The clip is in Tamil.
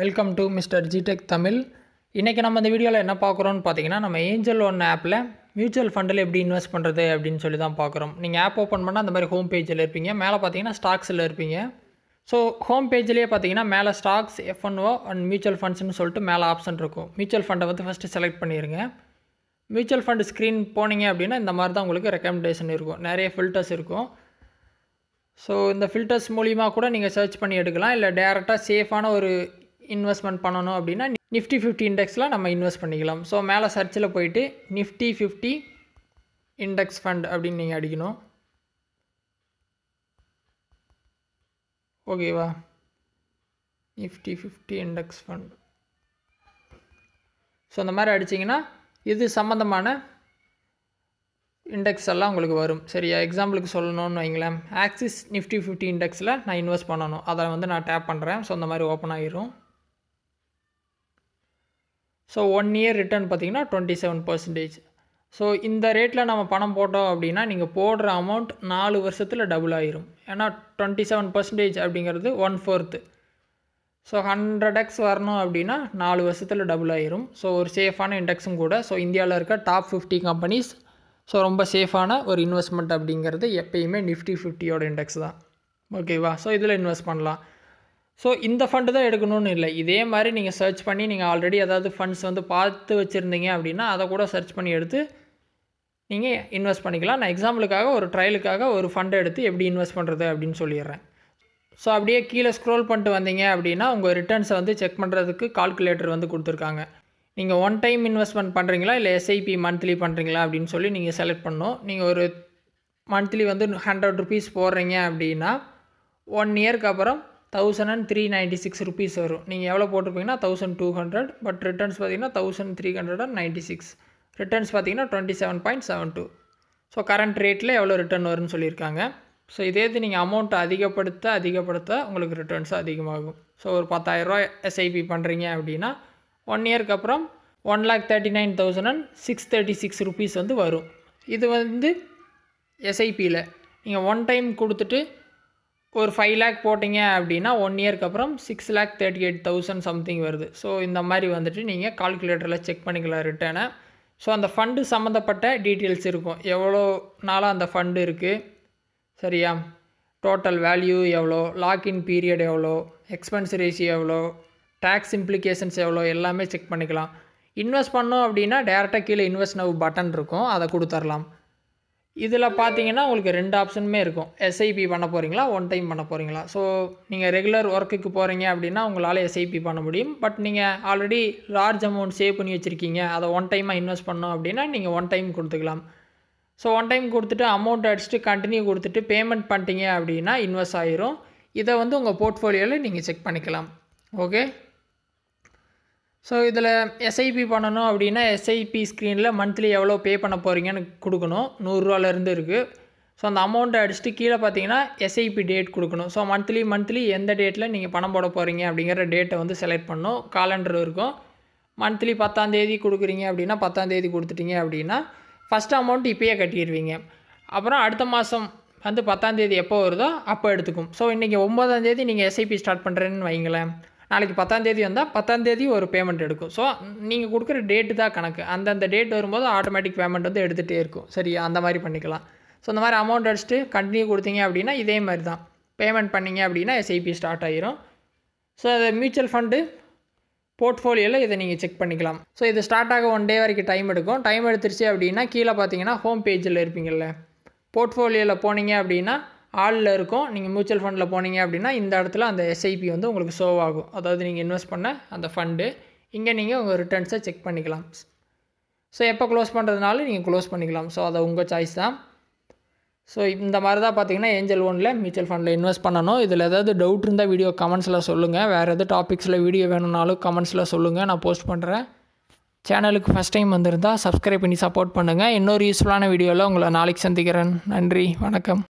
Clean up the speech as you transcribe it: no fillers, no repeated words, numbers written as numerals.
வெல்கம் டு மிஸ்டர் ஜிடெக் தமிழ். இன்றைக்கி நம்ம இந்த வீடியோவில் என்ன பார்க்குறோன்னு பார்த்தீங்கன்னா, நம்ம ஏஞ்சல் ஒன் ஆப்பில் மியூச்சுவல் ஃபண்டில் எப்படி இன்வெஸ்ட் பண்ணுறது அப்படின்னு சொல்லி தான் பார்க்குறோம். நீங்கள் ஆப் ஓப்பன் பண்ணால் அந்த மாதிரி ஹோம் பேஜில் இருப்பீங்க. மேலே பார்த்தீங்கன்னா ஸ்டாக்ஸில் இருப்பீங்க. ஸோ ஹோம் பேஜ்லேயே பார்த்தீங்கன்னா மேலே ஸ்டாக்ஸ், எஃப்என்ஓ அண்ட் மியூச்சுவல் ஃபண்ட்ஸ்னு சொல்லிட்டு மேலே ஆப்ஷன் இருக்கும். மியூச்சுவல் ஃபண்டை வந்து ஃபஸ்ட்டு செலக்ட் பண்ணிடுங்க. மியூச்சுவல் ஃபண்டு ஸ்க்ரீன் போனீங்க அப்படின்னா இந்த மாதிரி தான் உங்களுக்கு ரெக்கமெண்டேஷன் இருக்கும். நிறைய ஃபில்டர்ஸ் இருக்கும். ஸோ இந்த ஃபில்டர்ஸ் மூலிமா கூட நீங்கள் சர்ச் பண்ணி எடுக்கலாம். இல்லை டேரெக்டாக சேஃபான ஒரு இன்வெஸ்ட்மெண்ட் பண்ணணும் அப்படின்னா நிஃப்டி 50 இண்டெக்ஸில் நம்ம இன்வெஸ்ட் பண்ணிக்கலாம். ஸோ மேலே சர்ச்சில் போயிட்டு நிஃப்டி 50 இண்டெக்ஸ் ஃபண்ட் அப்படின்னு நீங்கள் அடிக்கணும். ஓகேவா? Nifty 50 index fund. ஸோ அந்த மாதிரி அடிச்சிங்கன்னா இது சம்மந்தமான இண்டெக்ஸ் எல்லாம் உங்களுக்கு வரும். சரியா? எக்ஸாம்பிளுக்கு சொல்லணும்னு வைங்களேன், ஆக்சிஸ் நிஃப்டி 50 இண்டெக்ஸில் நான் இன்வெஸ்ட் பண்ணணும். அதை வந்து நான் டேப் பண்ணுறேன். ஸோ அந்த மாதிரி ஓப்பன் ஆகிரும். ஸோ 1 இயர் ரிட்டர்ன் பார்த்திங்கன்னா 27%. ஸோ இந்த ரேட்டில் நம்ம பணம் போட்டோம் அப்படின்னா நீங்கள் போடுற அமௌண்ட் 4 வருஷத்தில் டபுள் ஆகிரும். ஏன்னா 27% அப்படிங்கிறது 1/4. ஸோ 100x வரணும் அப்படின்னா 4 வருஷத்தில் டபுள் ஆகிரும். ஸோ ஒரு சேஃபான இண்டெக்ஸும் கூட. ஸோ இந்தியாவில் இருக்க டாப் 50 கம்பெனிஸ். ஸோ ரொம்ப சேஃபான ஒரு இன்வெஸ்ட்மெண்ட் அப்படிங்கிறது எப்பயுமே நிஃப்டி 50யோட இண்டெக்ஸ் தான். ஓகேவா? ஸோ இதில் இன்வெஸ்ட் பண்ணலாம். ஸோ இந்த ஃபண்டு தான் எடுக்கணும்னு இல்லை. இதே மாதிரி நீங்கள் சர்ச் பண்ணி நீங்கள் ஆல்ரெடி ஏதாவது ஃபண்ட்ஸ் வந்து பார்த்து வச்சுருந்தீங்க அப்படின்னா அதை கூட சர்ச் பண்ணி எடுத்து நீங்கள் இன்வெஸ்ட் பண்ணிக்கலாம். நான் எக்ஸாம்பிளுக்காக ஒரு ட்ரையலுக்காக ஒரு ஃபண்டை எடுத்து எப்படி இன்வெஸ்ட் பண்ணுறது அப்படின்னு சொல்லிடுறேன். ஸோ அப்படியே கீழே ஸ்க்ரோல் பண்ணிட்டு வந்தீங்க அப்படின்னா உங்கள் ரிட்டர்ன்ஸை வந்து செக் பண்ணுறதுக்கு கால்குலேட்டர் வந்து கொடுத்துருக்காங்க. நீங்கள் ஒன் டைம் இன்வெஸ்ட்மெண்ட் பண்ணுறீங்களா இல்லை எஸ்ஐபி மந்த்லி பண்ணுறீங்களா அப்படின்னு சொல்லி நீங்கள் செலக்ட் பண்ணணும். நீங்கள் ஒரு மந்த்லி வந்து 100 rupees போடுறீங்க அப்படின்னா 1 இயருக்கு அப்புறம் 1396 rupees வரும். நீங்கள் எவ்வளோ போட்டிருப்பீங்கன்னா 1200. பட் ரிட்டர்ன்ஸ் பார்த்தீங்கன்னா 1396. ரிட்டர்ன்ஸ் பார்த்தீங்கன்னா 27.72. ஸோ கரண்ட் ரேட்டில் எவ்வளோ ரிட்டர்ன் வரும்னு சொல்லியிருக்காங்க. ஸோ இதே இது நீங்கள் அமௌண்ட்டை அதிகப்படுத்த உங்களுக்கு ரிட்டர்ன்ஸ் அதிகமாகும். ஸோ ஒரு 10,000 எஸ்ஐபி பண்ணுறீங்க அப்படின்னா 1 இயருக்கு அப்புறம் 1,39,636 rupees வந்து வரும். இது வந்து எஸ்ஐபியில் நீங்கள் ஒன் டைம் கொடுத்துட்டு ஒரு 5 lakh போட்டிங்க அப்படின்னா 1 இயருக்கு அப்புறம் 6,38,000 சம்திங் வருது. ஸோ இந்த மாதிரி வந்துட்டு நீங்கள் கால்குலேட்டரில் செக் பண்ணிக்கலாம் ரிட்டர்னை. ஸோ அந்த ஃபண்டு சம்மந்தப்பட்ட டீட்டெயில்ஸ் இருக்கும். எவ்வளோ நாளாக அந்த ஃபண்டு இருக்குது, சரியா? டோட்டல் வேல்யூ எவ்வளோ, லாக்இன் பீரியட் எவ்வளோ, எக்ஸ்பென்ஸ் ரேஷியோ எவ்வளோ, டேக்ஸ் இம்ப்ளிகேஷன்ஸ் எவ்வளோ, எல்லாமே செக் பண்ணிக்கலாம். இன்வெஸ்ட் பண்ணோம் அப்படின்னா டேரெக்டாக கீழே இன்வெஸ்ட் நவ் பட்டன் இருக்கும், அதை கொடுத்துர்லாம். இதில் பார்த்தீங்கன்னா உங்களுக்கு 2 ஆப்ஷனுமே இருக்கும். எஸ்ஐபி பண்ண போகிறீங்களா, ஒன் டைம் பண்ண போகிறீங்களா. ஸோ நீங்கள் ரெகுலர் ஒர்க்குக்கு போகிறீங்க அப்படின்னா உங்களால் எஸ்ஐபி பண்ண முடியும். பட் நீங்கள் ஆல்ரெடி லார்ஜ் அமௌண்ட் சேவ் பண்ணி வச்சுருக்கீங்க, அதை ஒன் டைமாக இன்வெஸ்ட் பண்ணோம் அப்படின்னா நீங்கள் ஒன் டைம் கொடுத்துக்கலாம். ஸோ ஒன் டைம் கொடுத்துட்டு அமௌண்ட் அடிச்சுட்டு கண்டினியூ கொடுத்துட்டு பேமெண்ட் பண்ணிட்டீங்க அப்படின்னா இன்வெஸ்ட் ஆகிரும். இதை வந்து உங்கள் போர்ட்ஃபோலியோவில் நீங்கள் செக் பண்ணிக்கலாம். ஓகே. ஸோ இதில் எஸ்ஐபி பண்ணணும் அப்படின்னா எஸ்ஐபி ஸ்க்ரீனில் மந்த்லி எவ்வளோ பே பண்ண போகிறீங்கன்னு கொடுக்கணும். 100 ரூபாலேருந்து இருக்குது. ஸோ அந்த அமௌண்ட்டை அடிச்சுட்டு கீழே பார்த்தீங்கன்னா எஸ்ஐபி டேட் கொடுக்கணும். ஸோ மந்த்லி எந்த டேட்டில் நீங்கள் பணம் போட போகிறீங்க அப்படிங்கிற டேட்டை வந்து செலக்ட் பண்ணணும். காலண்டர் இருக்கும். மந்த்லி 10ஆம் தேதி கொடுக்குறீங்க அப்படின்னா 10ஆம் தேதி கொடுத்துட்டீங்க அப்படின்னா ஃபஸ்ட் அமௌண்ட் இப்போயே கட்டிடுவீங்க. அப்புறம் அடுத்த மாதம் வந்து 10ஆம் தேதி எப்போ வருதோ அப்போ எடுத்துக்கும். ஸோ இன்றைக்கி 9ஆம் தேதி நீங்கள் எஸ்ஐபி ஸ்டார்ட் பண்ணுறேன்னு வைங்களேன். நாளைக்கு 10ஆம் தேதி வந்தால் 10ஆம் தேதி ஒரு பேமெண்ட் எடுக்கும். ஸோ நீங்கள் கொடுக்குற டேட்டு தான் கணக்கு. அந்தந்த டேட் வரும்போது ஆட்டோமேட்டிக் பேமெண்ட் வந்து எடுத்துகிட்டே இருக்கும். சரியா? அந்த மாதிரி பண்ணிக்கலாம். ஸோ இந்த மாதிரி அமௌண்ட் அடிச்சுட்டு கண்டினியூ கொடுத்தீங்க அப்படின்னா இதே மாதிரி தான் பேமெண்ட் பண்ணிங்க அப்படின்னா எஸ்ஐபி ஸ்டார்ட் ஆகிரும். ஸோ அது மியூச்சுவல் ஃபண்டு போர்ட்ஃபோலியோவில் இதை நீங்கள் செக் பண்ணிக்கலாம். ஸோ இது ஸ்டார்ட் ஆக 1 day வரைக்கும் டைம் எடுக்கும். டைம் எடுத்துருச்சு அப்படின்னா கீழே பார்த்தீங்கன்னா ஹோம் பேஜில் இருப்பீங்கள்ல, போர்ட்ஃபோலியோவில் போனீங்க அப்படின்னா ஆளில் இருக்கும். நீங்கள் மியூச்சுவல் ஃபண்டில் போனீங்க அப்படின்னா இந்த இடத்துல அந்த எஸ்ஐபி வந்து உங்களுக்கு ஷோ ஆகும். அதாவது நீங்கள் இன்வெஸ்ட் பண்ண அந்த ஃபண்டு. இங்கே நீங்கள் உங்கள் ரிட்டர்ன்ஸை செக் பண்ணிக்கலாம். ஸோ எப்போ க்ளோஸ் பண்ணுறதுனாலும் நீங்கள் க்ளோஸ் பண்ணிக்கலாம். ஸோ அதை உங்கள் சாய்ஸ் தான். ஸோ இந்த மாதிரி தான் பார்த்தீங்கன்னா ஏஞ்சல் ஒனில் மியூச்சுவல் ஃபண்டில் இன்வெஸ்ட் பண்ணணும். இதில் ஏதாவது டவுட் இருந்தால் வீடியோ கமெண்ட்ஸில் சொல்லுங்கள். வேறு எதாவது டாபிக்ஸில் வீடியோ வேணும்னாலும் கமெண்ட்ஸில் சொல்லுங்கள், நான் போஸ்ட் பண்ணுறேன். சேனலுக்கு ஃபஸ்ட் டைம் வந்திருந்தால் சப்ஸ்கிரைப் பண்ணி சப்போர்ட் பண்ணுங்கள். இன்னொரு யூஸ்ஃபுல்லான வீடியோவில் உங்களை நாளைக்கு சந்திக்கிறேன். நன்றி, வணக்கம்.